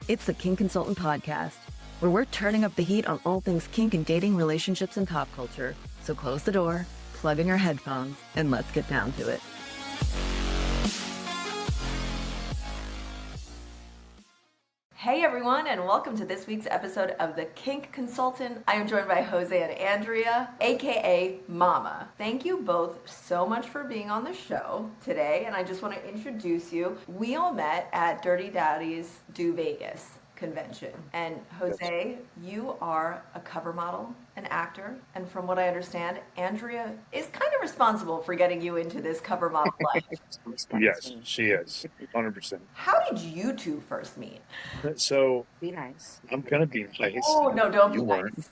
It's the Kink Consultant podcast, where we're turning up the heat on all things kink and dating, relationships, and pop culture. So close the door, plug in your headphones, and let's get down to it. Hey everyone, and welcome to this week's episode of the Kink Consultant. I am joined by Jose and Andrea, aka Mama. Thank you both so much for being on the show today, and I just want to introduce you. We all met at Dirty Daddy's Do Vegas convention, and Jose, you are a cover model, an actor, and from what I understand, Andrea is kind of responsible for getting you into this cover model life. Yes, she is, 100%. How did you two first meet? So, Be nice. I'm going to be nice. Oh, no, don't be You weren't.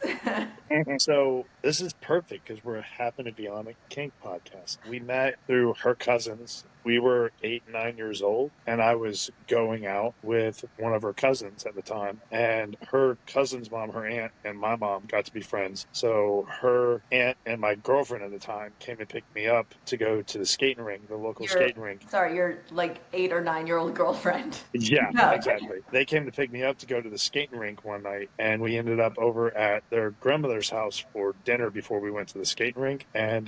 nice. So, this is perfect because we happen to be on a kink podcast. We met through her cousins. We were 8, 9 years old, and I was going out with one of her cousins at the time. And her cousin's mom, her aunt, and my mom got to be friends. So her aunt and my girlfriend at the time came to pick me up to go to the skating rink, the local skating rink. Sorry, your like 8 or 9 year old girlfriend. Yeah, No. exactly. They came to pick me up to go to the skating rink one night, and we ended up over at their grandmother's house for dinner before we went to the skating rink. And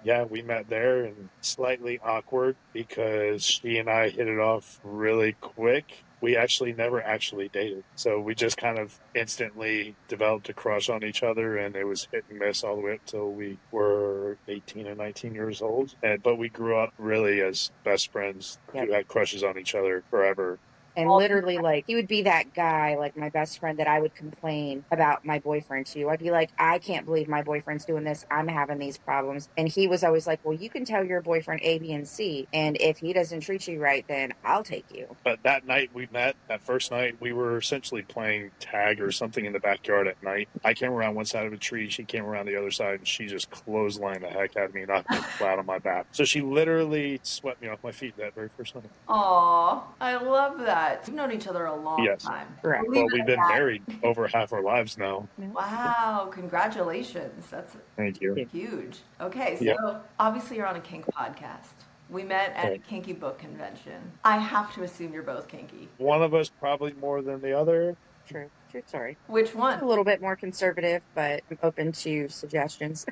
yeah, we met there, and slightly awkward because she and I hit it off really quick. We actually never actually dated. So we just kind of instantly developed a crush on each other, and it was hit and miss all the way up till we were 18 and 19 years old. But we grew up really as best friends who had crushes on each other forever. And literally, like, he would be that guy, like my best friend, that I would complain about my boyfriend to. I'd be like, I can't believe my boyfriend's doing this. I'm having these problems. And he was always like, well, you can tell your boyfriend A, B, and C. And if he doesn't treat you right, then I'll take you. But that night we met, that first night, we were essentially playing tag or something in the backyard at night. I came around one side of a tree. She came around the other side, and she just clotheslined the heck out of me and knocked me flat on my back. So she literally swept me off my feet that very first night. Aw, I love that. We've known each other a long time. Correct. Well, we've been married over half our lives now. Wow, congratulations. That's Thank you. huge. Okay, so obviously you're on a kink podcast. We met at a kinky book convention. I have to assume you're both kinky. One of us probably more than the other. True. Sorry. Which one? A little bit more conservative, but I'm open to suggestions.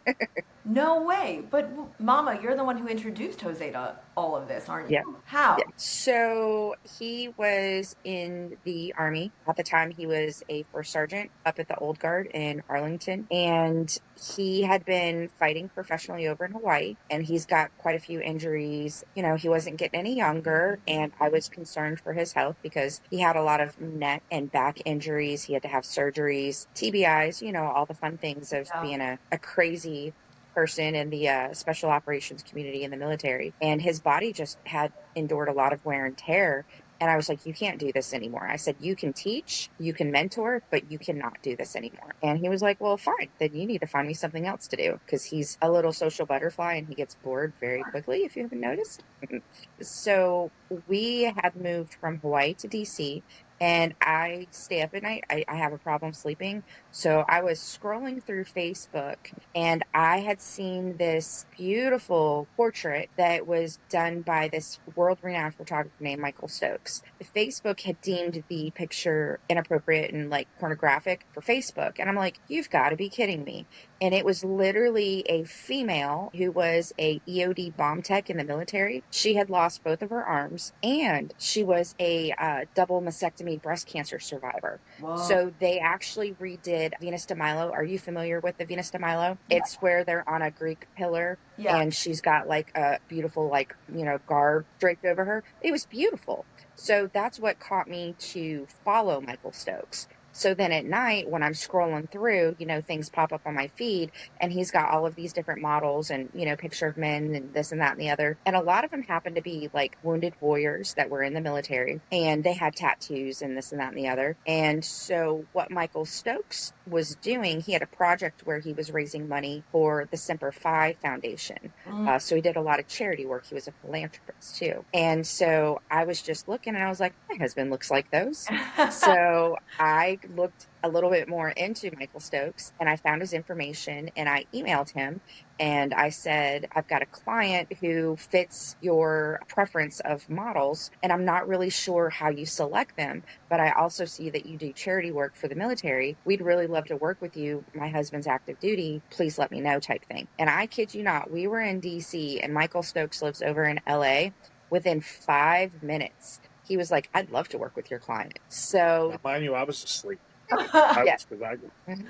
No way. But Mama, you're the one who introduced Jose to all of this, aren't you? Yeah. How? Yeah. So he was in the Army. At the time, he was a first sergeant up at the Old Guard in Arlington. And he had been fighting professionally over in Hawaii. And he's got quite a few injuries. You know, he wasn't getting any younger. And I was concerned for his health because he had a lot of neck and back injuries. He had to have surgeries, TBIs, you know, all the fun things of being a crazy person in the special operations community in the military. And his body just had endured a lot of wear and tear. And I was like, you can't do this anymore. I said, you can teach, you can mentor, but you cannot do this anymore. And he was like, well, fine, then you need to find me something else to do, because he's a little social butterfly and he gets bored very quickly, if you haven't noticed. So we had moved from Hawaii to DC. And I stay up at night. I have a problem sleeping. So I was scrolling through Facebook, and I had seen this beautiful portrait that was done by this world-renowned photographer named Michael Stokes. Facebook had deemed the picture inappropriate and like pornographic for Facebook. And I'm like, you've got to be kidding me. And it was literally a female who was a EOD bomb tech in the military. She had lost both of her arms, and she was a double mastectomy breast cancer survivor. Whoa. So they actually redid Venus de Milo. Are you familiar with the Venus de Milo? Yeah. It's where they're on a Greek pillar, and she's got like a beautiful, like, you know, garb draped over her. It was beautiful. So that's what caught me to follow Michael Stokes. So then at night, when I'm scrolling through, you know, things pop up on my feed, and he's got all of these different models and, you know, picture of men and this and that and the other. And a lot of them happen to be like wounded warriors that were in the military, and they had tattoos and this and that and the other. And so what Michael Stokes was doing, he had a project where he was raising money for the Semper Fi Foundation. So he did a lot of charity work. He was a philanthropist too. And so I was just looking, and I was like, my husband looks like those. So I looked a little bit more into Michael Stokes, and I found his information, and I emailed him, and I said, I've got a client who fits your preference of models, and I'm not really sure how you select them, but I also see that you do charity work for the military. We'd really love to work with you. My husband's active duty. Please let me know, type thing. And I kid you not, we were in DC, and Michael Stokes lives over in LA. Within 5 minutes, he was like, I'd love to work with your client. So, Mind you, I was asleep. yeah.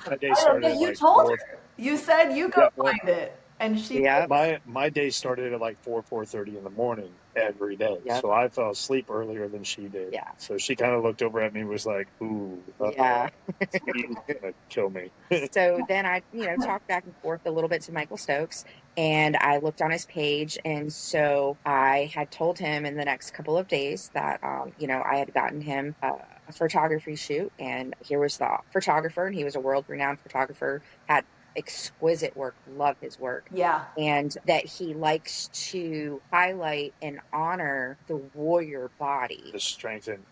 My day started But at you like told 4. her. You said you go Yeah, well, find it, and she Yeah. did. my day started at like 4:30 in the morning every day. Yep. So I fell asleep earlier than she did. Yeah. So she kind of looked over at me and was like, ooh, Yeah. he's gonna kill me. So then I, talked back and forth a little bit to Michael Stokes, and I looked on his page. And so I had told him in the next couple of days that, I had gotten him a photography shoot, and here was the photographer, and he was a world-renowned photographer, had exquisite work, love his work. Yeah. And that he likes to highlight and honor the warrior body. The strength and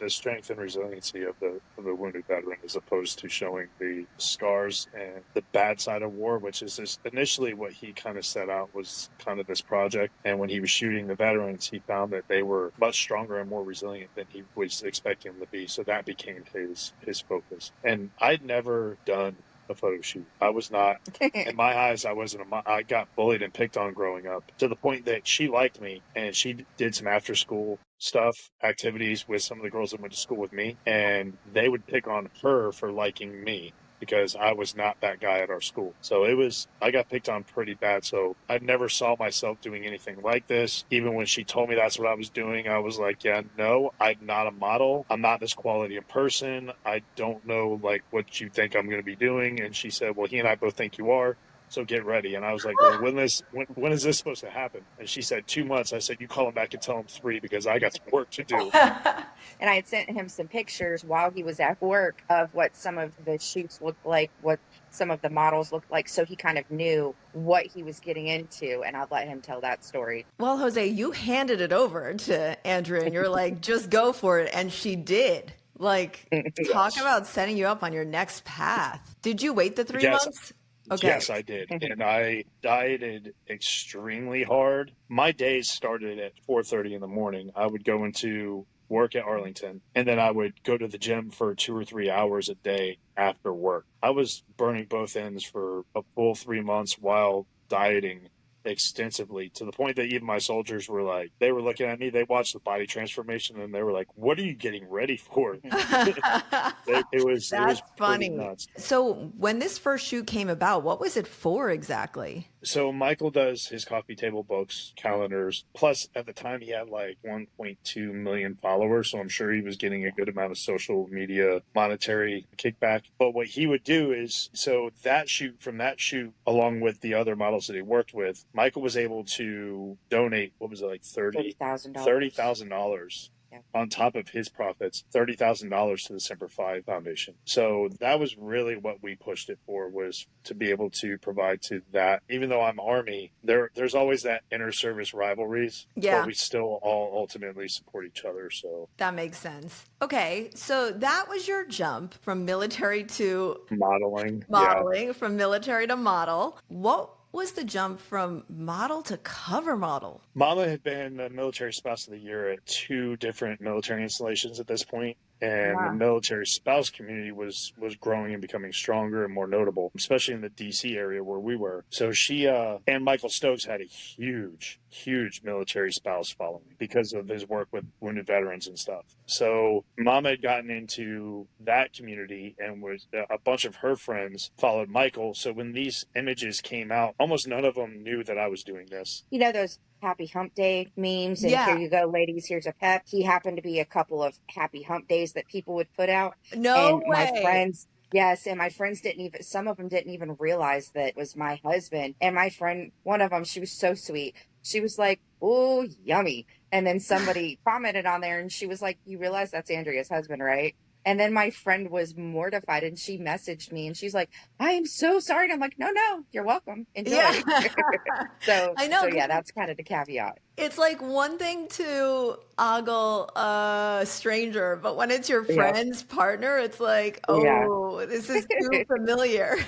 resiliency of the wounded veteran, as opposed to showing the scars and the bad side of war, which is initially what he kind of set out was kind of this project. And when he was shooting the veterans, he found that they were much stronger and more resilient than he was expecting them to be. So that became his focus. And I'd never done a photo shoot. I was not, in my eyes, I got bullied and picked on growing up, to the point that she liked me, and she did some after school stuff, activities with some of the girls that went to school with me, and they would pick on her for liking me because I was not that guy at our school. So I got picked on pretty bad. So I never saw myself doing anything like this. Even when she told me that's what I was doing, I was like, yeah, no, I'm not a model. I'm not this quality of person. I don't know like what you think I'm going to be doing. And she said, well, he and I both think you are. So get ready. And I was like, well, when is this supposed to happen? And she said 2 months. I said, you call him back and tell him 3 because I got some work to do. And I had sent him some pictures while he was at work of what some of the shoots looked like, what some of the models looked like. So he kind of knew what he was getting into, and I'd let him tell that story. Well, Jose, you handed it over to Andrea, and you're like, just go for it. And she did. Like, talk about setting you up on your next path. Did you wait the 3 months? Okay. Yes, I did. And I dieted extremely hard. My days started at 4:30 in the morning. I would go into work at Arlington, and then I would go to the gym for 2 or 3 hours a day after work. I was burning both ends for a full 3 months while dieting extensively, to the point that even my soldiers were like, they were looking at me, they watched the body transformation, and they were like, what are you getting ready for? It was funny. Nuts. So when this first shoot came about, what was it for exactly? So Michael does his coffee table books, calendars, plus at the time he had like 1.2 million followers, so I'm sure he was getting a good amount of social media monetary kickback. But what he would do is, so from that shoot, along with the other models that he worked with, Michael was able to donate, what was it, like $30,000 on top of his profits, $30,000 to the Semper Fi Foundation. So that was really what we pushed it for, was to be able to provide to that. Even though I'm Army, there's always that inter-service rivalries, but we still all ultimately support each other. So that makes sense. Okay, so that was your jump from military to modeling, from military to model. What was the jump from model to cover model? Mama had been the military spouse of the year at 2 different military installations at this point. And the military spouse community was growing and becoming stronger and more notable, especially in the DC area where we were. So she and Michael Stokes had a huge military spouse following because of his work with wounded veterans and stuff. So Mama had gotten into that community, and a bunch of her friends followed Michael. So when these images came out, almost none of them knew that I was doing this. You know those happy hump day memes, and here you go, ladies, here's a pep. He happened to be a couple of happy hump days that people would put out. No way. My friends, yes, and my friends some of them didn't even realize that it was my husband. And my friend, one of them, she was so sweet. She was like, oh, yummy. And then somebody commented on there, and she was like, you realize that's Andrea's husband, right? And then my friend was mortified, and she messaged me, and she's like, I am so sorry. And I'm like, no, you're welcome. Enjoy. So I know. So yeah, that's kind of the caveat. It's like one thing to ogle a stranger, but when it's your Yeah. friend's partner, it's like, Yeah. oh, this is too familiar.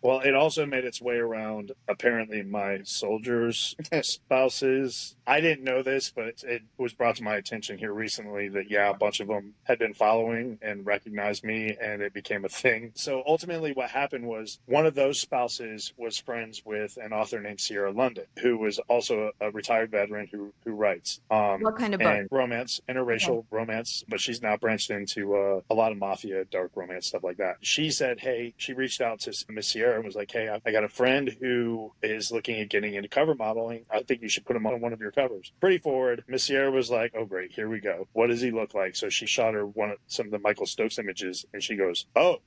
Well, it also made its way around apparently my soldiers' spouses. I didn't know this, but it was brought to my attention here recently that, yeah, a bunch of them had been following and recognized me, and it became a thing. So ultimately, what happened was one of those spouses was friends with an author named Sierra London, who was also a retired veteran who writes. What kind of book? And romance, interracial romance, but she's now branched into a lot of mafia, dark romance, stuff like that. She said, hey, she reached out to Miss Sierra and was like, hey, I got a friend who is looking at getting into cover modeling. I think you should put him on one of your covers. Pretty forward. Miss Sierra was like, oh, great, here we go. What does he look like? So she shot her some of the Michael Stokes images, and she goes, oh,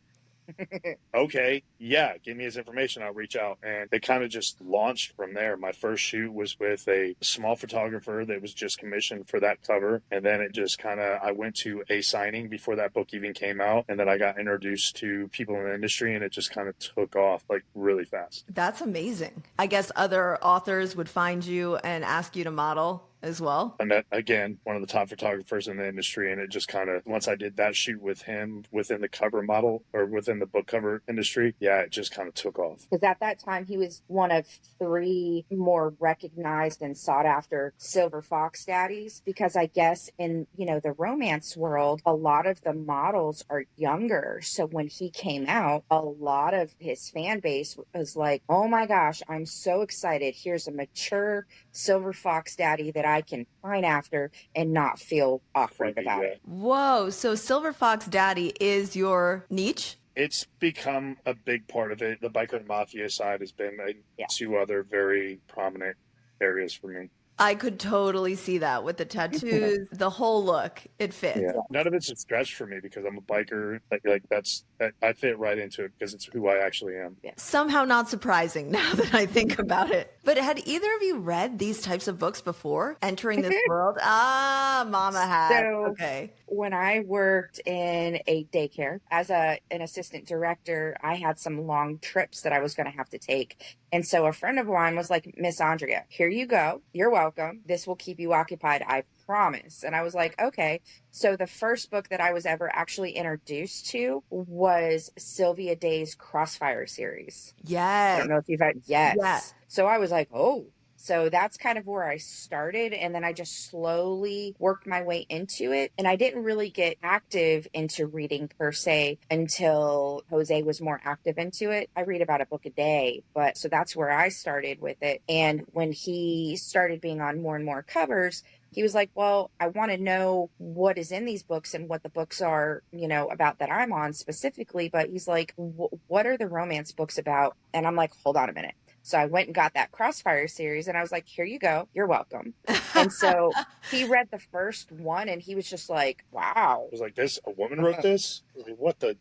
okay, yeah, give me his information, I'll reach out. And they kind of just launched from there. My first shoot was with a small photographer that was just commissioned for that cover, and then it just kind of, I went to a signing before that book even came out, and then I got introduced to people in the industry, and it just kind of took off like really fast. That's amazing. I guess other authors would find you and ask you to model as well. I met, again, one of the top photographers in the industry, and it just kind of, once I did that shoot with him within the cover model or within the book cover industry, yeah, it just kind of took off. Because at that time, he was one of 3 more recognized and sought after silver fox daddies. Because I guess in, the romance world, a lot of the models are younger. So when he came out, a lot of his fan base was like, oh my gosh, I'm so excited. Here's a mature silver fox daddy that I can pine after and not feel awkward about it. Whoa. So Silver Fox Daddy is your niche? It's become a big part of it. The biker mafia side has been 2 other very prominent areas for me. I could totally see that with the tattoos, the whole look. It fits. Yeah. None of it's a stretch for me because I'm a biker. I fit right into it because it's who I actually am. Yeah. Somehow not surprising now that I think about it. But had either of you read these types of books before entering this world? Mama had. So, okay. When I worked in a daycare as an assistant director, I had some long trips that I was going to have to take. And so a friend of mine was like, Miss Andrea, here you go. You're welcome. This will keep you occupied. I promise. And I was like, okay. So the first book that I was ever actually introduced to was Sylvia Day's Crossfire series. Yes. I don't know if you've had, yes. So I was like, oh. So that's kind of where I started. And then I just slowly worked my way into it. And I didn't really get active into reading per se until Jose was more active into it. I read about a book a day, but so that's where I started with it. And when he started being on more and more covers, he was like, well, I want to know what is in these books and what the books are, about that I'm on specifically. But he's like, what are the romance books about? And I'm like, hold on a minute. So I went and got that Crossfire series and I was like, here you go. You're welcome. And so he read the first one and he was just like, wow. I was like, a woman wrote this? I mean, what the?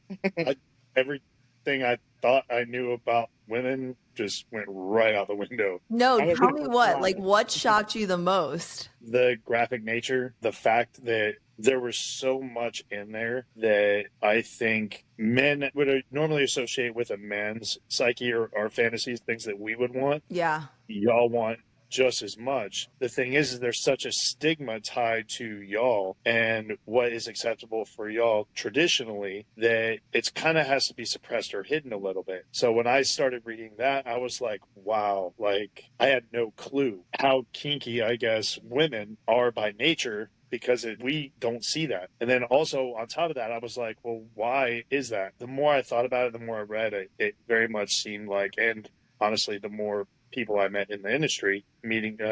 Everything I thought I knew about women just went right out the window. No, tell me what. Like, what shocked you the most? The graphic nature, the fact that there was so much in there that I think men would normally associate with a man's psyche or fantasies, things that we would want. Yeah. Y'all want just as much. The thing is there's such a stigma tied to y'all and what is acceptable for y'all traditionally that it's kind of has to be suppressed or hidden a little bit. So when I started reading that, I was like, wow, like I had no clue how kinky, I guess, women are by nature, because we don't see that. And then also on top of that, I was like, well, why is that? The more I thought about it, the more I read it, it very much seemed like, and honestly, the more people I met in the industry,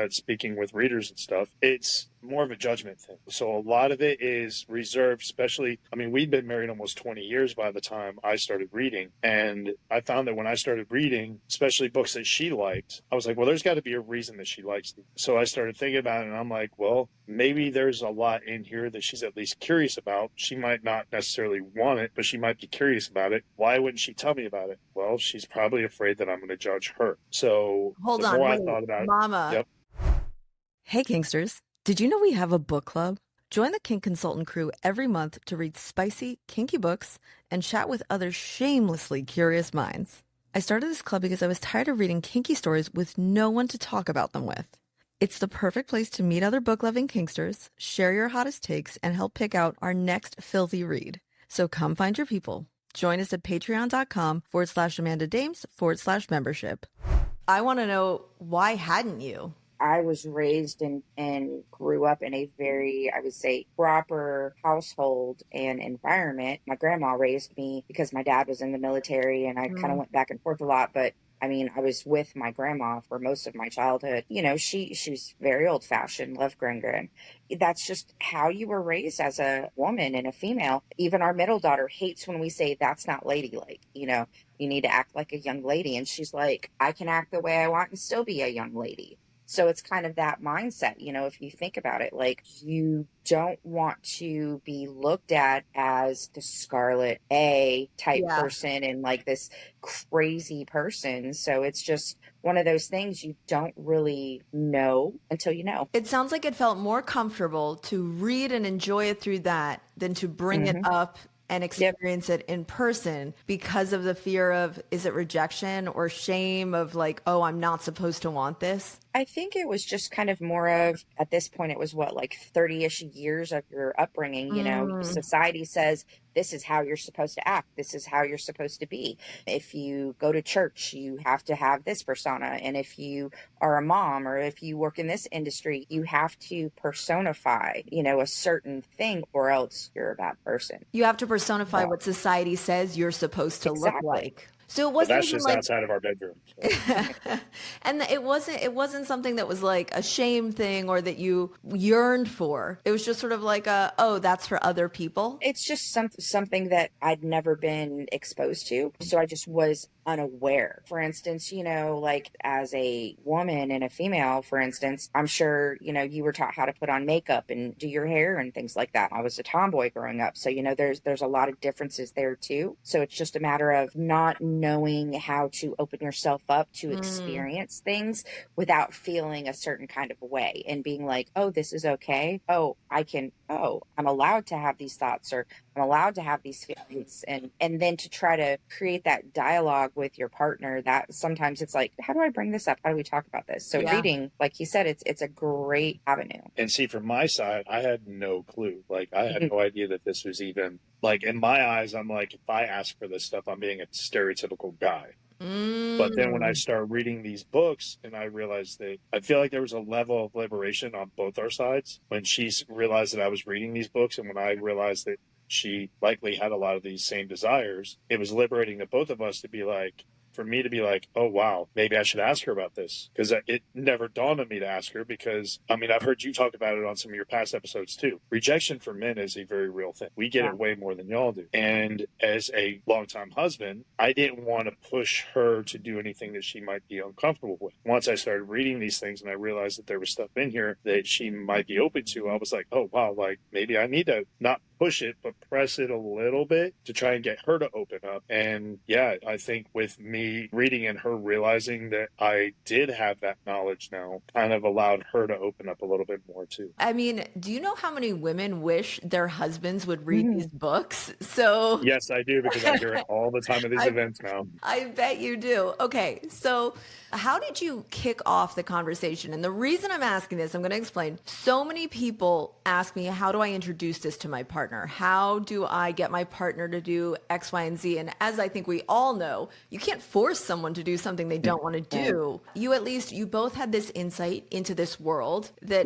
speaking with readers and stuff, it's more of a judgment thing. So a lot of it is reserved, especially, we'd been married almost 20 years by the time I started reading. And I found that when I started reading, especially books that she liked, I was like, well, there's got to be a reason that she likes them. So I started thinking about it and I'm like, well, maybe there's a lot in here that she's at least curious about. She might not necessarily want it, but she might be curious about it. Why wouldn't she tell me about it? Well, she's probably afraid that I'm going to judge her. So Hold the on, more wait, I thought about it. Mama. Yep. Hey, Kinksters. Did you know we have a book club? Join the Kink Consultant crew every month to read spicy, kinky books and chat with other shamelessly curious minds. I started this club because I was tired of reading kinky stories with no one to talk about them with. It's the perfect place to meet other book-loving kinksters, share your hottest takes, and help pick out our next filthy read. So come find your people. Join us at patreon.com/AmandaDames/membership. I want to know, why hadn't you? I was raised and grew up in a very, I would say, proper household and environment. My grandma raised me because my dad was in the military, and I kind of went back and forth a lot, but I mean, I was with my grandma for most of my childhood. You know, she was very old fashioned, loved Gren. That's just how you were raised as a woman and a female. Even our middle daughter hates when we say that's not ladylike. You know, you need to act like a young lady. And she's like, I can act the way I want and still be a young lady. So it's kind of that mindset, you know, if you think about it, like you don't want to be looked at as the Scarlet A type person and like this crazy person. So it's just one of those things you don't really know until you know. It sounds like it felt more comfortable to read and enjoy it through that than to bring it up and experience it in person because of the fear of, is it rejection or shame of like, oh, I'm not supposed to want this? I think it was just kind of more of, at this point, it was what, like 30-ish years of your upbringing, you know, society says, this is how you're supposed to act. This is how you're supposed to be. If you go to church, you have to have this persona. And if you are a mom or if you work in this industry, you have to personify, you know, a certain thing or else you're a bad person. You have to personify what society says you're supposed to look like. So it wasn't that's just like, outside of our bedroom. So. And it wasn't something that was like a shame thing or that you yearned for. It was just sort of like oh, that's for other people. It's just something that I'd never been exposed to. So I just was unaware. For instance, you know, like as a woman and a female, for instance, I'm sure, you know, you were taught how to put on makeup and do your hair and things like that. I was a tomboy growing up. So, you know, there's a lot of differences there too. So it's just a matter of not knowing how to open yourself up to experience things without feeling a certain kind of way and being like, oh, this is okay. Oh, I'm allowed to have these thoughts, or I'm allowed to have these feelings. And then to try to create that dialogue with your partner, that sometimes it's like, how do I bring this up? How do we talk about this? So reading, like you said, it's a great avenue. And see, from my side, I had no clue. Like, I had no idea that this was even, like, in my eyes, I'm like, if I ask for this stuff, I'm being a stereotypical guy. But then when I start reading these books and I realized that I feel like there was a level of liberation on both our sides when she realized that I was reading these books, and when I realized that she likely had a lot of these same desires, it was liberating to both of us to be like, for me to be like, oh, wow, maybe I should ask her about this. Because it never dawned on me to ask her because, I mean, I've heard you talk about it on some of your past episodes too. Rejection for men is a very real thing. We get it way more than y'all do. And as a longtime husband, I didn't want to push her to do anything that she might be uncomfortable with. Once I started reading these things and I realized that there was stuff in here that she might be open to, I was like, oh, wow, like maybe I need to not push it, but press it a little bit to try and get her to open up. And yeah, I think with me reading and her realizing that I did have that knowledge now kind of allowed her to open up a little bit more too. I mean, do you know how many women wish their husbands would read these books? So yes, I do, because I hear it all the time at these events now. I bet you do. Okay, so how did you kick off the conversation? And the reason I'm asking this, I'm going to explain. So many people ask me, how do I introduce this to my partner? How do I get my partner to do X, Y, and Z? And as I think we all know, you can't force someone to do something they don't want to do. You both had this insight into this world that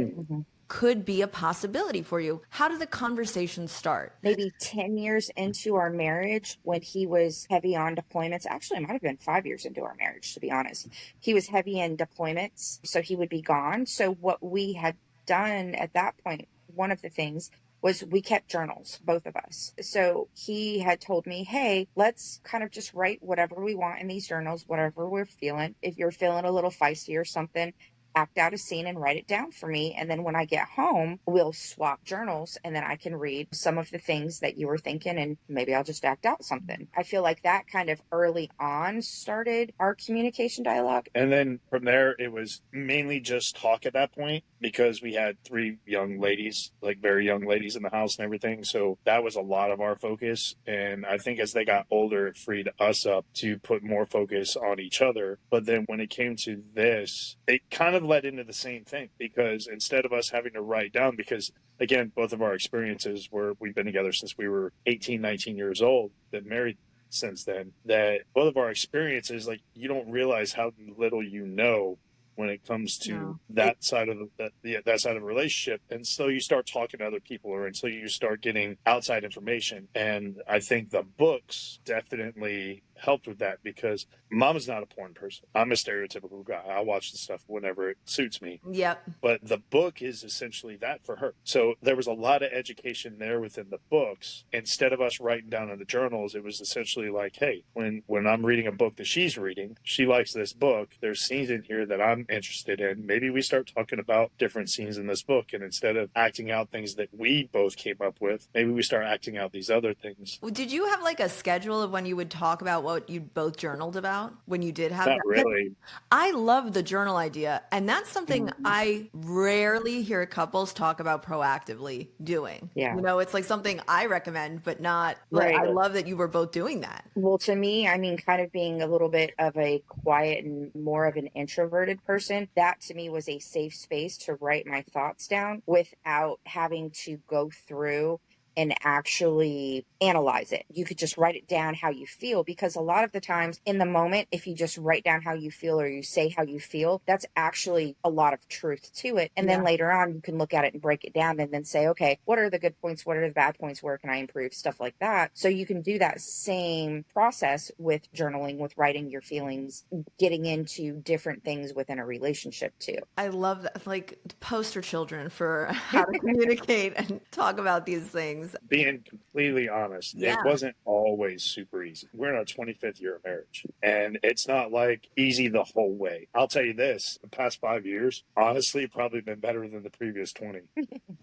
could be a possibility for you. How did the conversation start? Maybe 10 years into our marriage, when he was heavy on deployments. Actually, it might have been 5 years into our marriage, to be honest. He was heavy in deployments, so he would be gone. So what we had done at that point, one of the things was we kept journals, both of us. So he had told me, hey, let's kind of just write whatever we want in these journals, whatever we're feeling. If you're feeling a little feisty or something, act out a scene and write it down for me. And then when I get home, we'll swap journals and then I can read some of the things that you were thinking and maybe I'll just act out something. I feel like that kind of early on started our communication dialogue. And then from there, it was mainly just talk at that point because we had 3 young ladies, like very young ladies in the house and everything. So that was a lot of our focus. And I think as they got older, it freed us up to put more focus on each other. But then when it came to this, it kind of of led into the same thing, because instead of us having to write down, because again, both of our experiences were, we've been together since we were 18, 19 years old, been married since then, that both of our experiences, like, you don't realize how little you know when it comes to that side of that side of a relationship. And so you start talking to other people, or until you start getting outside information. And I think the books definitely helped with that, because Mama's not a porn person. I'm a stereotypical guy. I watch the stuff whenever it suits me. Yep. But the book is essentially that for her. So there was a lot of education there within the books. Instead of us writing down in the journals, it was essentially like, hey, when I'm reading a book that she's reading, she likes this book, there's scenes in here that I'm interested in. Maybe we start talking about different scenes in this book. And instead of acting out things that we both came up with, maybe we start acting out these other things. Did you have like a schedule of when you would talk about what you both journaled about when you did have Not that? really. I love the journal idea, and that's something I rarely hear couples talk about proactively doing. Yeah. You know, it's like something I recommend, but not, Right. I love that you were both doing that. Well, to me, I mean, kind of being a little bit of a quiet and more of an introverted person, that to me was a safe space to write my thoughts down without having to go through and actually analyze it. You could just write it down how you feel, because a lot of the times in the moment, if you just write down how you feel or you say how you feel, that's actually a lot of truth to it. And then later on, you can look at it and break it down and then say, okay, what are the good points? What are the bad points? Where can I improve? Stuff like that. So you can do that same process with journaling, with writing your feelings, getting into different things within a relationship too. I love that, like poster children for how to communicate and talk about these things. Being completely honest, it wasn't always super easy. We're in our 25th year of marriage, and it's not like easy the whole way. I'll tell you this, the past 5 years, honestly, probably been better than the previous 20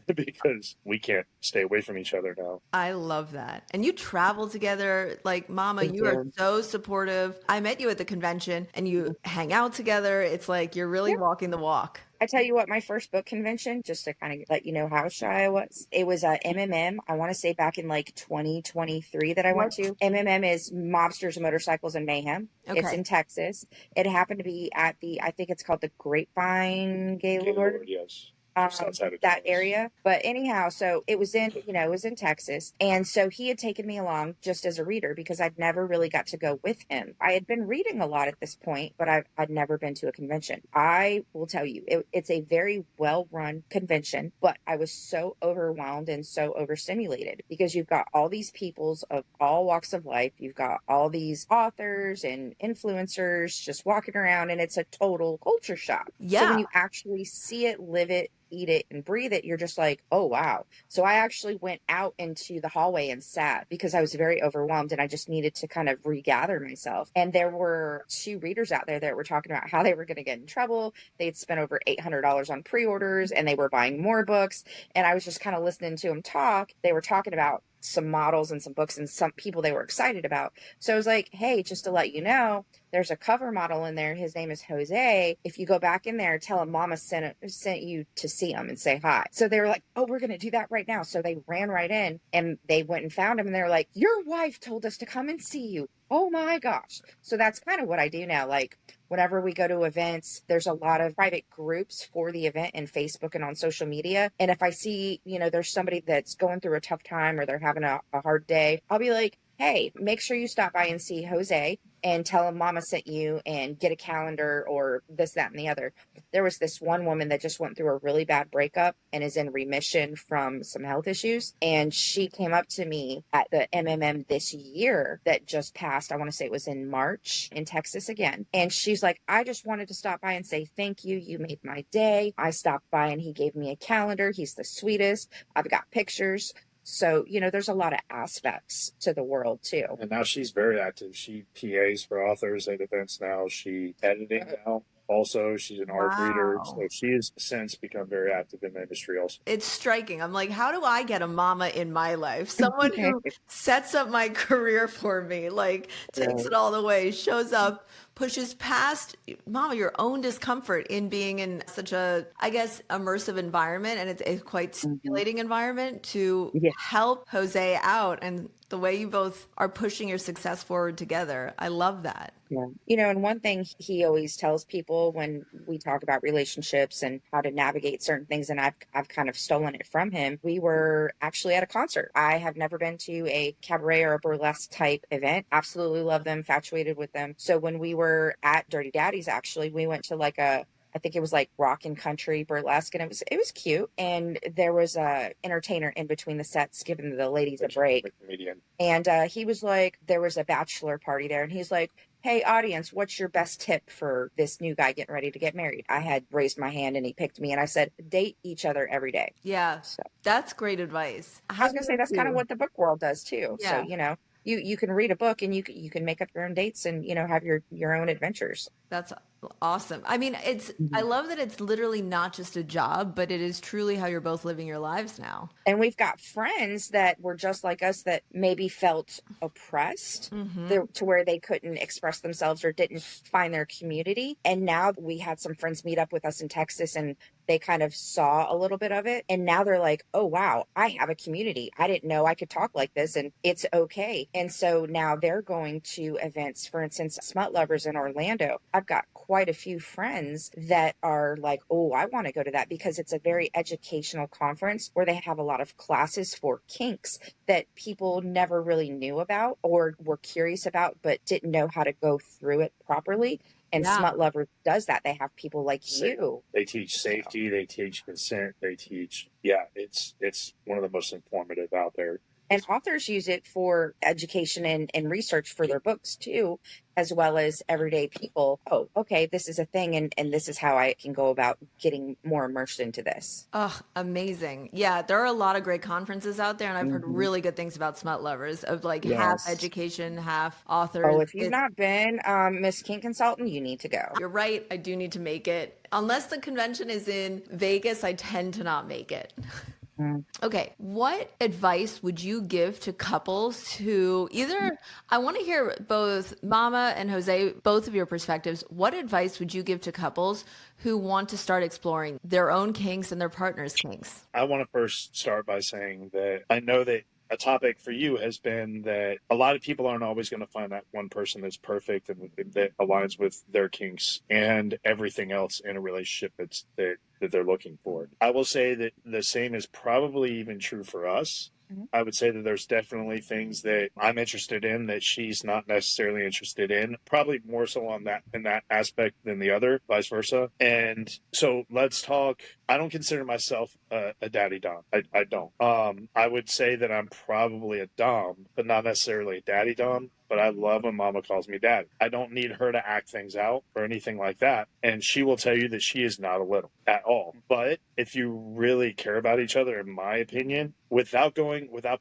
because we can't stay away from each other now. I love that. And you travel together. Like, Mama, you are so supportive. I met you at the convention and you hang out together. It's like you're really walking the walk. I tell you what, my first book convention, just to kind of let you know how shy I was, it was a MMM. I want to say back in like 2023 that I went to. MMM is Mobsters, Motorcycles, and Mayhem. Okay. It's in Texas. It happened to be at I think it's called the Grapevine Gaylord. Yes. That area. But anyhow, so it was in Texas. And so he had taken me along just as a reader, because I'd never really got to go with him. I had been reading a lot at this point, but I'd never been to a convention. I will tell you, it's a very well-run convention, but I was so overwhelmed and so overstimulated, because you've got all these peoples of all walks of life. You've got all these authors and influencers just walking around, and it's a total culture shock. Yeah. So when you actually see it, live it, eat it, and breathe it, you're just like, oh wow. So I actually went out into the hallway and sat, because I was very overwhelmed and I just needed to kind of regather myself. And there were 2 readers out there that were talking about how they were going to get in trouble. They'd spent over $800 on pre-orders and they were buying more books. And I was just kind of listening to them talk. They were talking about some models and some books and some people they were excited about. So I was like, hey, just to let you know, there's a cover model in there. His name is Jose. If you go back in there, tell him Mama sent you to see him and say hi. So they were like, oh, we're going to do that right now. So they ran right in and they went and found him. And they were like, your wife told us to come and see you. Oh my gosh. So that's kind of what I do now. Like, whenever we go to events, there's a lot of private groups for the event in Facebook and on social media. And if I see, there's somebody that's going through a tough time or they're having a hard day, I'll be like, hey, make sure you stop by and see Jose and tell him Mama sent you, and get a calendar or this, that, and the other. There was this one woman that just went through a really bad breakup and is in remission from some health issues. And she came up to me at the MMM this year that just passed. I want to say it was in March in Texas again. And she's like, I just wanted to stop by and say thank you. You made my day. I stopped by and he gave me a calendar. He's the sweetest. I've got pictures. So, there's a lot of aspects to the world too. And now she's very active. She PAs for authors at events now. She editing now. Also, she's an art reader. So she has since become very active in the industry also. It's striking. I'm like, how do I get a mama in my life? Someone who sets up my career for me, like takes it all the way, shows up, pushes past, Mama, your own discomfort in being in such a, I guess, immersive environment, and it's a quite stimulating environment to Yeah. help Jose out, and the way you both are pushing your success forward together. I love that. Yeah. You know, and one thing he always tells people when we talk about relationships and how to navigate certain things, and I've kind of stolen it from him. We were actually at a concert. I have never been to a cabaret or a burlesque type event. Absolutely love them, infatuated with them. So when we were at Dirty Daddy's, actually, we went to like I think it was like rock and country burlesque, and it was cute. And there was a entertainer in between the sets giving the ladies a break. Comedian. And he was like, there was a bachelor party there, and he's like, hey, audience, what's your best tip for this new guy getting ready to get married? I had raised my hand and he picked me, and I said, date each other every day. Yeah, So that's great advice. I was going to say that's kind of what the book world does too. Yeah. So, you know, you can read a book and you can make up your own dates and, you know, have your own adventures. That's awesome. I mean, I love that it's literally not just a job, but it is truly how you're both living your lives now. And we've got friends that were just like us that maybe felt oppressed to where they couldn't express themselves or didn't find their community. And now we had some friends meet up with us in Texas, and they kind of saw a little bit of it. And now they're like, oh, wow, I have a community. I didn't know I could talk like this, and it's okay. And so now they're going to events, for instance, Smut Lovers in Orlando. I've got quite a few friends that are like, oh, I want to go to that because it's a very educational conference where they have a lot of classes for kinks that people never really knew about or were curious about, but didn't know how to go through it properly. And Smut Lover does that. They have people like you. They teach safety. They teach consent. They teach, it's one of the most informative out there. And authors use it for education and research for their books too, as well as everyday people. Oh, okay, this is a thing, and this is how I can go about getting more immersed into this. Oh, amazing. Yeah, there are a lot of great conferences out there, and I've heard really good things about Smut Lovers, of like half education, half authors. Oh, if you've not been Miss Kink Consultant, you need to go. You're right. I do need to make it. Unless the convention is in Vegas, I tend to not make it. Okay, what advice would you give to couples who I want to hear both Mama and Jose, both of your perspectives. What advice would you give to couples who want to start exploring their own kinks and their partner's kinks? I want to first start by saying that I know that a topic for you has been that a lot of people aren't always going to find that one person that's perfect and that aligns with their kinks and everything else in a relationship that they're looking for. I will say that the same is probably even true for us. I would say that there's definitely things that I'm interested in that she's not necessarily interested in, probably more so in that aspect than the other, vice versa. And so let's talk. I don't consider myself a daddy dom. I don't. I would say that I'm probably a dom, but not necessarily a daddy dom. But I love when Mama calls me daddy. I don't need her to act things out or anything like that. And she will tell you that she is not a little at all. But if you really care about each other, in my opinion, without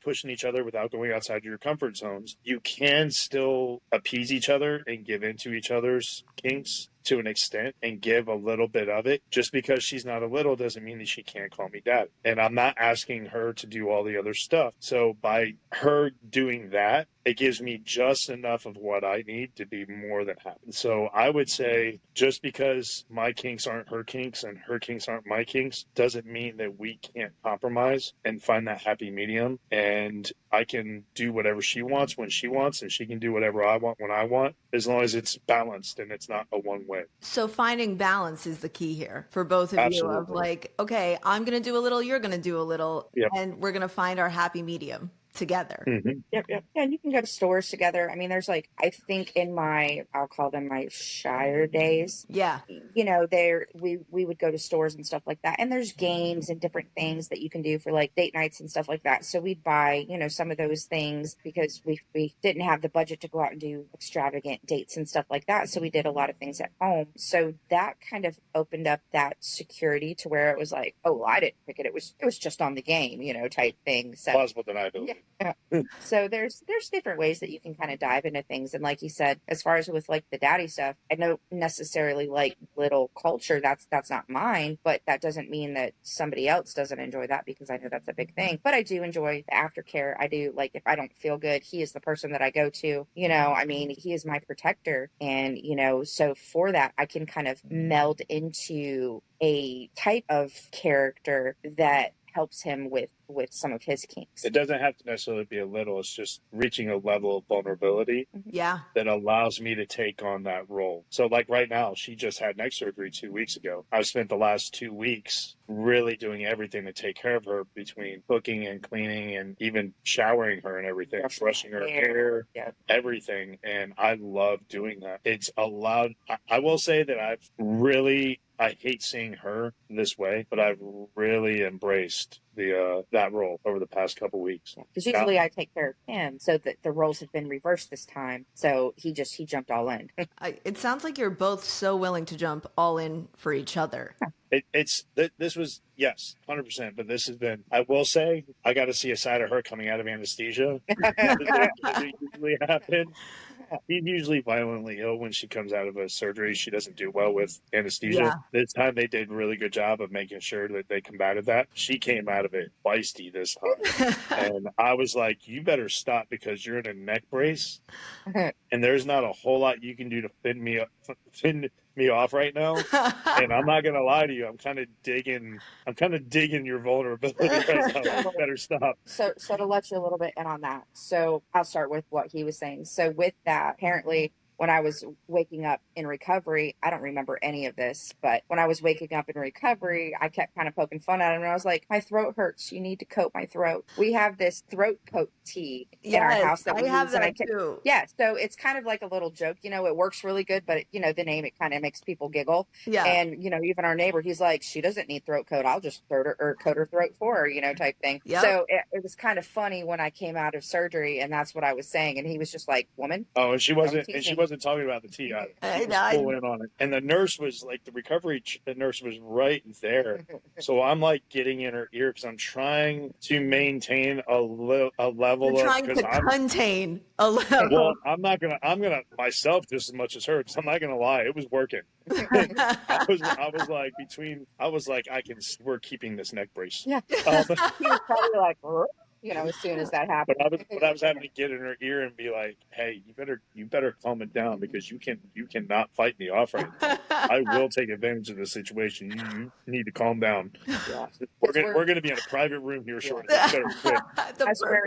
pushing each other, without going outside your comfort zones, you can still appease each other and give into each other's kinks to an extent and give a little bit of it. Just because she's not a little doesn't mean that she can't call me dad. And I'm not asking her to do all the other stuff. So by her doing that, it gives me just enough of what I need to be more than happy. So I would say just because my kinks aren't her kinks and her kinks aren't my kinks doesn't mean that we can't compromise and find that happy medium. And I can do whatever she wants when she wants, and she can do whatever I want when I want, as long as it's balanced and it's not a one way. So finding balance is the key here for both of you, of like, okay, I'm going to do a little, you're going to do a little, and we're going to find our happy medium together. Yep. And you can go to stores together. I mean, there's like, I think in I'll call them my Shire days. Yeah. You know, we would go to stores and stuff like that. And there's games and different things that you can do for like date nights and stuff like that. So we'd buy, you know, some of those things because we didn't have the budget to go out and do extravagant dates and stuff like that. So we did a lot of things at home. So that kind of opened up that security to where it was like, oh, well, I didn't pick it. It was just on the game, you know, type thing. So plausible deniability. Yeah. So there's different ways that you can kind of dive into things. And like you said, as far as with like the daddy stuff, I don't necessarily like little culture. That's not mine, but that doesn't mean that somebody else doesn't enjoy that, because I know that's a big thing. But I do enjoy the aftercare. I do, like, if I don't feel good, he is the person that I go to. I mean, he is my protector. And, so for that, I can kind of meld into a type of character that helps him with some of his kinks. It doesn't have to necessarily be a little. It's just reaching a level of vulnerability Yeah. that allows me to take on that role. So like right now, she just had neck surgery 2 weeks ago. I've spent the last 2 weeks really doing everything to take care of her, between cooking and cleaning and even showering her and everything, brushing her hair, everything. And I love doing that. It's allowed. I will say that I hate seeing her this way, but I've really embraced that role over the past couple weeks. Because usually I take care of him, so that the roles have been reversed this time. So he jumped all in. It sounds like you're both so willing to jump all in for each other. This was, yes, 100%. But this has been, I will say, I got to see a side of her coming out of anesthesia. That usually happen. She's usually violently ill when she comes out of a surgery. She doesn't do well with anesthesia. Yeah. This time they did a really good job of making sure that they combated that. She came out of it feisty this time. And I was like, you better stop, because you're in a neck brace. And there's not a whole lot you can do to fin me off right now. And I'm not gonna lie to you, I'm kind of digging your vulnerability right now. You better stop. So to let you a little bit in on that. So I'll start with what he was saying. So with that, apparently when I was waking up in recovery, I don't remember any of this, but when I was waking up in recovery, I kept kind of poking fun at him, and I was like, my throat hurts. You need to coat my throat. We have this throat coat tea in our house that we have use. that too. Yeah. So it's kind of like a little joke, it works really good, but the name, it kind of makes people giggle. Yeah. And, even our neighbor, he's like, she doesn't need throat coat. I'll just coat her throat for her, type thing. Yep. So it was kind of funny when I came out of surgery, and that's what I was saying. And he was just like, woman. Oh, and she wasn't talking about the tea either. She was full in on it. And the nurse was like, the nurse was right there. So I'm like getting in her ear, because I'm trying to maintain a level contain a level. Well, I'm gonna myself just as much as her, because I'm not gonna lie, it was working. I was like, we're keeping this neck brace. Yeah. He was probably like, as soon as that happened. But I was having to get in her ear and be like, hey, you better calm it down, because you cannot fight me off right now. I will take advantage of the situation. You need to calm down. Yeah. We're gonna be in a private room here shortly. You better quit. I swear,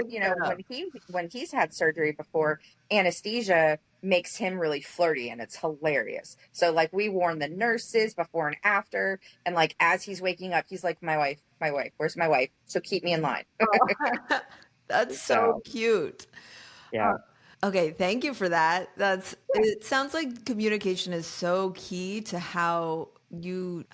when he's had surgery before, anesthesia makes him really flirty, and it's hilarious. So like, we warn the nurses before and after, and like as he's waking up, he's like, my wife, where's my wife? So keep me in line. That's so cute. Yeah. Okay, thank you for that. It sounds like communication is so key to how you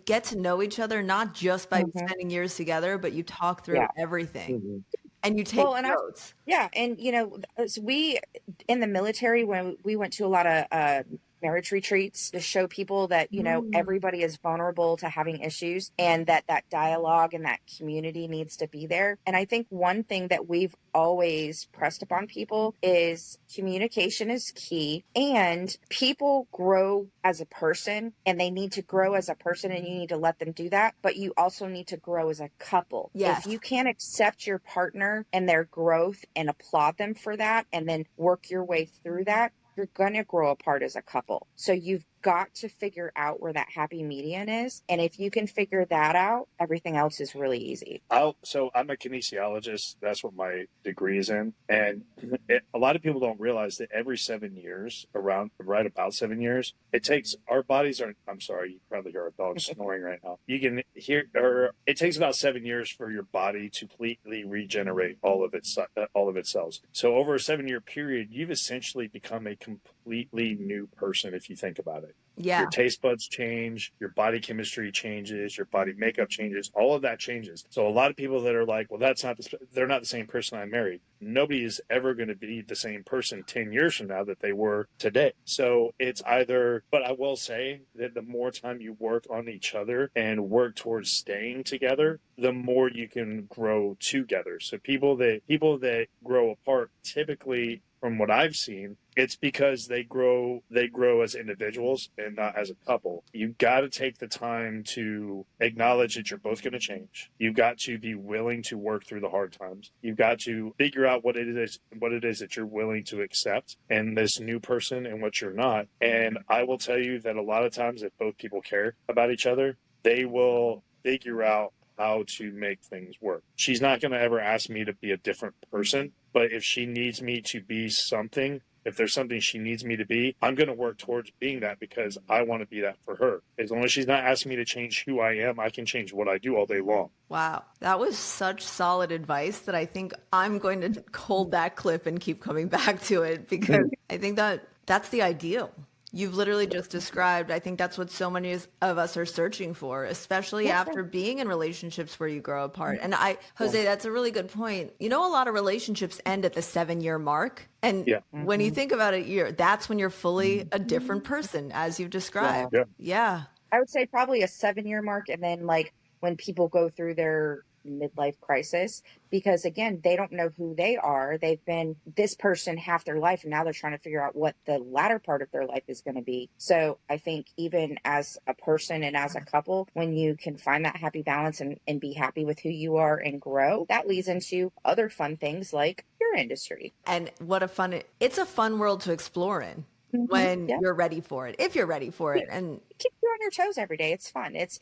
get to know each other, not just by spending years together, but you talk through everything. And you take notes. And we in the military, when we went to a lot of marriage retreats to show people that everybody is vulnerable to having issues, and that dialogue and that community needs to be there. And I think one thing that we've always pressed upon people is communication is key, and people grow as a person, and they need to grow as a person, and you need to let them do that, but you also need to grow as a couple. Yes. If you can't accept your partner and their growth and applaud them for that, and then work your way through that, you're going to grow apart as a couple. So you've got to figure out where that happy median is. And if you can figure that out, everything else is really easy. So I'm a kinesiologist. That's what my degree is in. And a lot of people don't realize that every 7 years, right about 7 years, our bodies are, I'm sorry, you probably hear our dog snoring right now. You can hear her. It takes about 7 years for your body to completely regenerate all of its cells. So over a 7-year period, you've essentially become a completely new person if you think about it. Yeah. Your taste buds change, your body chemistry changes, your body makeup changes, all of that changes. So a lot of people that are like, well, they're not the same person I married. Nobody is ever going to be the same person 10 years from now that they were today. So it's either, but I will say that the more time you work on each other and work towards staying together, the more you can grow together. So people that grow apart, typically from what I've seen, it's because they grow as individuals and not as a couple. You've got to take the time to acknowledge that you're both going to change. You've got to be willing to work through the hard times. You've got to figure out what it is that you're willing to accept in this new person and what you're not. And I will tell you that a lot of times, if both people care about each other, they will figure out how to make things work. She's not going to ever ask me to be a different person, but if she needs me to be something, if there's something she needs me to be, I'm going to work towards being that because I want to be that for her. As long as she's not asking me to change who I am, I can change what I do all day long. Wow. That was such solid advice that I think I'm going to hold that clip and keep coming back to it because I think that's the ideal. You've literally just described, I think that's what so many of us are searching for, especially after being in relationships where you grow apart. And Jose, that's a really good point. You know, a lot of relationships end at the 7-year mark. And when you think about it, that's when you're fully a different person, as you've described. Yeah. I would say probably a 7-year mark. And then like when people go through their midlife crisis, because again, they don't know who they are. They've been this person half their life, and now they're trying to figure out what the latter part of their life is going to be. So I think even as a person and as a couple, when you can find that happy balance and be happy with who you are and grow, that leads into other fun things like your industry. And it's a fun world to explore in when you're ready for it, if you're ready for it. And keep you on your toes every day. It's fun. It's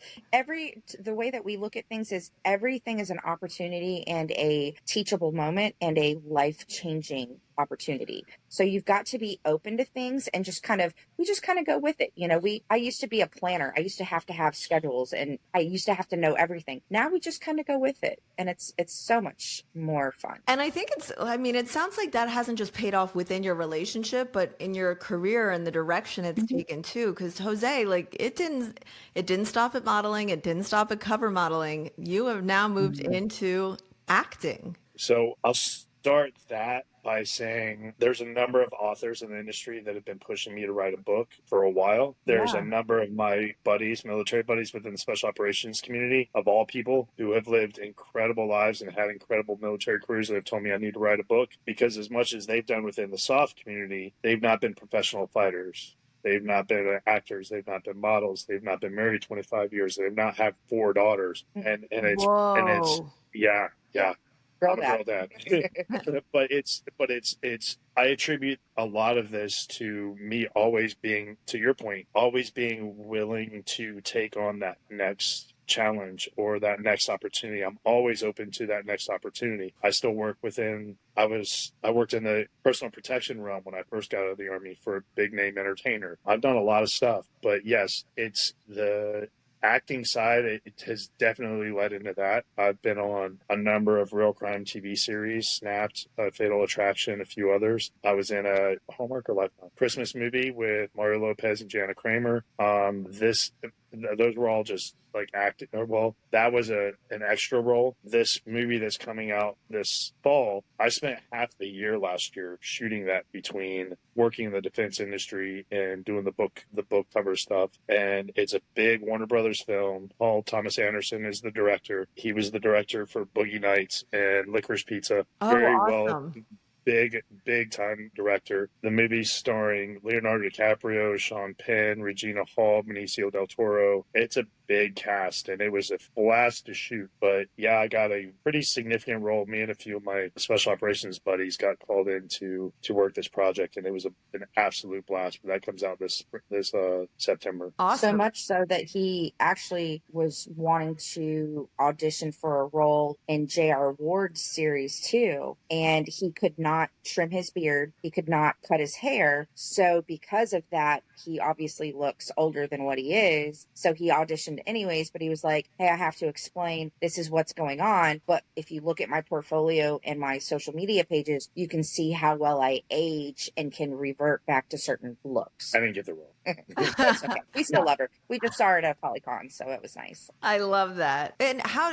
the way that we look at things is everything is an opportunity and a teachable moment and a life-changing opportunity. So you've got to be open to things and we just kind of go with it. You know, I used to be a planner. I used to have schedules and I used to have to know everything. Now we just kind of go with it. And it's so much more fun. And I think it sounds like that hasn't just paid off within your relationship, but in your career and the direction it's taken too. Because Jose, like it didn't stop at modeling. It didn't stop at cover modeling. You have now moved into acting. So I'll start that by saying there's a number of authors in the industry that have been pushing me to write a book for a while. There's a number of my buddies, military buddies within the special operations community, of all people, who have lived incredible lives and had incredible military careers that have told me I need to write a book, because as much as they've done within the soft community, they've not been professional fighters. They've not been actors. They've not been models. They've not been married 25 years. They've not had 4 daughters. And it's Girl I'm a girl dad. but it's I attribute a lot of this to me always being, to your point, always being willing to take on that next challenge or that next opportunity. I'm always open to that next opportunity. I still work I worked in the personal protection realm when I first got out of the Army for a big name entertainer. I've done a lot of stuff, but yes, it's the acting side, it has definitely led into that. I've been on a number of real crime TV series, Snapped, Fatal Attraction, a few others. I was in a Hallmark or Lifetime Christmas movie with Mario Lopez and Jana Kramer. Those were all just like acting. Well, that was an extra role. This movie that's coming out this fall, I spent half the year last year shooting that, between working in the defense industry and doing the book cover stuff. And it's a big Warner Brothers film. Paul Thomas Anderson is the director. He was the director for Boogie Nights and Licorice Pizza. Oh, Very awesome. well. Big time director. The movie's starring Leonardo DiCaprio, Sean Penn, Regina Hall, Benicio del Toro. It's a big cast, and it was a blast to shoot. But yeah, I got a pretty significant role. Me and a few of my special operations buddies got called in to work this project, and it was an absolute blast. But that comes out this September. Awesome. So much so that he actually was wanting to audition for a role in J.R. Ward's series too, and he could not not trim his beard. He could not cut his hair. So because of that, he obviously looks older than what he is. So he auditioned anyways, but he was like, hey, I have to explain this is what's going on. But if you look at my portfolio and my social media pages, you can see how well I age and can revert back to certain looks. I didn't get the role. That's okay. We still love her. We just saw her at a Polycon, so it was nice. I love that. And how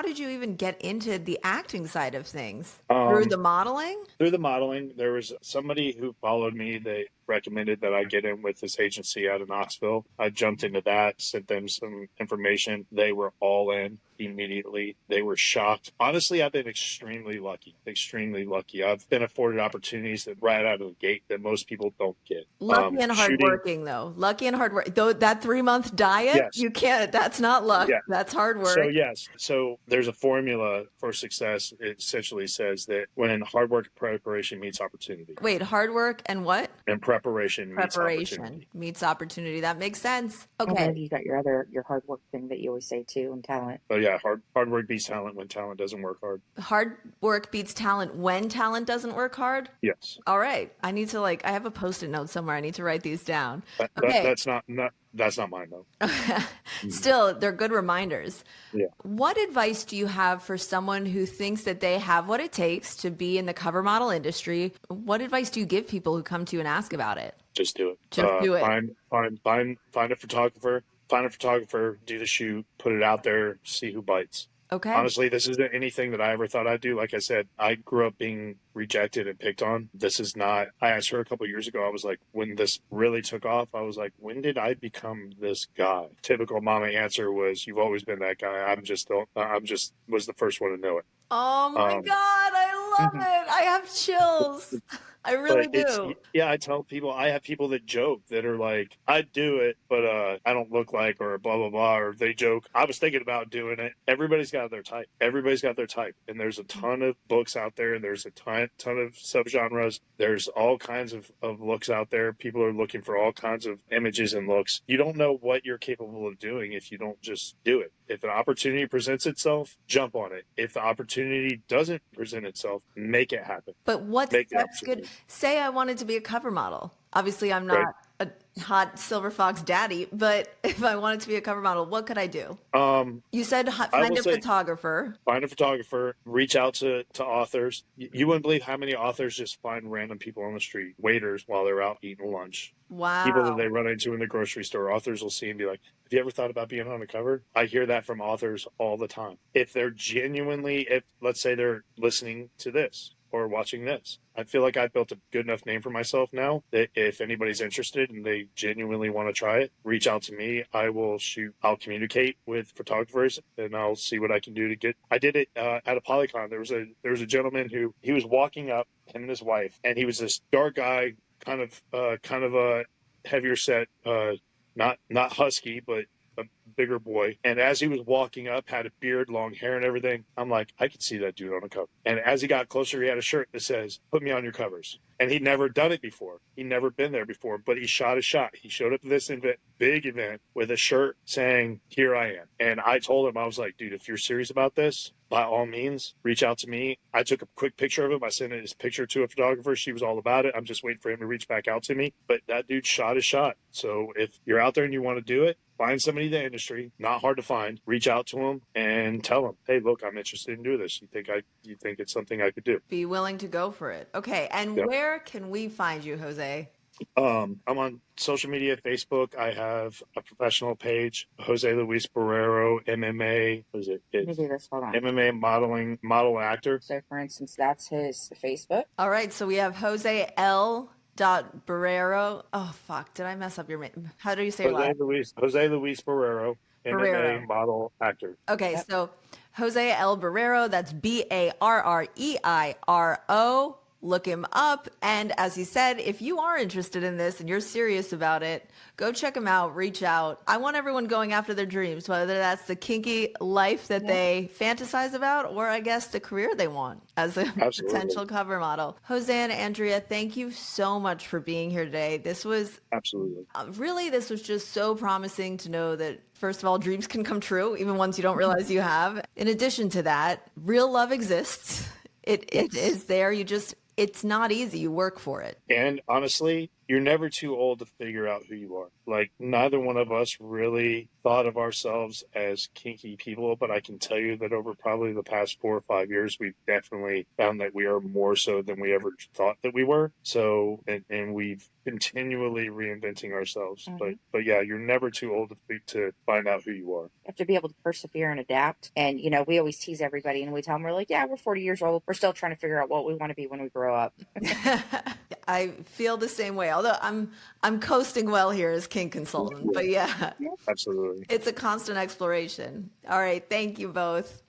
did you even get into the acting side of things? Through the modeling? Through the modeling, there was somebody who followed me. They recommended that I get in with this agency out of Knoxville. I jumped into that, sent them some information. They were all in immediately. They were shocked. Honestly, I've been extremely lucky. I've been afforded opportunities that right out of the gate that most people don't get. Lucky and hardworking, though. Lucky and hard work. Though that 3-month diet, yes. You can't. That's not luck. Yeah. That's hard work. So yes. So there's a formula for success. It essentially says that when hard work and preparation meets opportunity. Wait, hard work and what? And preparation meets opportunity. That makes sense. Okay. And then you got your hard work thing that you always say too, and talent. Oh yeah, hard work beats talent when talent doesn't work hard. Hard work beats talent when talent doesn't work hard? Yes. All right. I need to I have a Post-it note somewhere. I need to write these down. Okay. That's not mine though. Still, they're good reminders. Yeah. What advice do you have for someone who thinks that they have what it takes to be in the cover model industry? What advice do you give people who come to you and ask about it? Just do it. Do it. Find a photographer. Find a photographer. Do the shoot. Put it out there. See who bites. Okay. Honestly, this isn't anything that I ever thought I'd do. Like I said, I grew up being rejected and picked on. This is not, I asked her a couple of years ago, I was like, when this really took off, I was like, when did I become this guy? Typical mama answer was, you've always been that guy. Was the first one to know it. Oh my God, I love it. I have chills. I really do. I tell people, I have people that joke that are like, I'd do it, but I don't look like, or blah, blah, blah, or they joke, I was thinking about doing it. Everybody's got their type. And there's a ton of books out there. There's a ton of subgenres. There's all kinds of looks out there. People are looking for all kinds of images and looks. You don't know what you're capable of doing if you don't just do it. If an opportunity presents itself, jump on it. If the opportunity doesn't present itself, make it happen. But what steps good? Say I wanted to be a cover model. Obviously, I'm not a hot silver fox daddy, but if I wanted to be a cover model, what could I do? You said find a photographer. Find a photographer. Reach out to authors. You wouldn't believe how many authors just find random people on the street, waiters, while they're out eating lunch. Wow. People that they run into in the grocery store. Authors will see and be like, have you ever thought about being on the cover? I hear that from authors all the time. If they're genuinely, let's say they're listening to this or watching this, I feel like I've built a good enough name for myself now that if anybody's interested and they genuinely want to try it, reach out to me. I'll communicate with photographers and I'll see what I can do to get. I did it at a Polycon. There was a gentleman who he was walking up, him and his wife, and he was this dark guy, kind of a heavier set, not husky, but a bigger boy. And as he was walking up, had a beard, long hair and everything, I'm like, I could see that dude on a cover. And as he got closer, he had a shirt that says, put me on your covers. And he'd never done it before. He'd never been there before, but he shot a shot. He showed up to this big event with a shirt saying, here I am. And I told him, I was like, dude, if you're serious about this, by all means, reach out to me. I took a quick picture of him. I sent his picture to a photographer. She was all about it. I'm just waiting for him to reach back out to me. But that dude shot his shot. So if you're out there and you want to do it, find somebody in the industry, not hard to find, reach out to them and tell them, hey, look, I'm interested in doing this. You think it's something I could do? Be willing to go for it. Okay. And where can we find you, Jose? I'm on social media, Facebook. I have a professional page, Jose Luis Barrero, MMA. What is it? Let me do this. Hold on. MMA model actor. So, for instance, that's his Facebook. All right. So we have Jose L. Barrero. Oh fuck! Did I mess up your name? How do you say your last? Jose Luis Barrero, MMA model actor. Okay, so Jose L. Barrero. That's Barreiro. Look him up. And as he said, if you are interested in this and you're serious about it, go check him out, reach out. I want everyone going after their dreams, whether that's the kinky life that they fantasize about, or I guess the career they want as a potential cover model. Jose and Andrea, thank you so much for being here today. This was this was just so promising to know that, first of all, dreams can come true, even ones you don't realize you have. In addition to that, real love exists. It is there. it's not easy. You work for it. And honestly, you're never too old to figure out who you are. Like, neither one of us really thought of ourselves as kinky people, but I can tell you that over probably the past 4 or 5 years, we've definitely found that we are more so than we ever thought that we were. So, and we've continually reinventing ourselves. But yeah, you're never too old to find out who you are. You have to be able to persevere and adapt. And, you know, we always tease everybody and we tell them, we're like, yeah, we're 40 years old. We're still trying to figure out what we want to be when we grow up. I feel the same way, although I'm coasting well here as Kink Consultant. But yeah, Absolutely. it's a constant exploration. All right. Thank you both.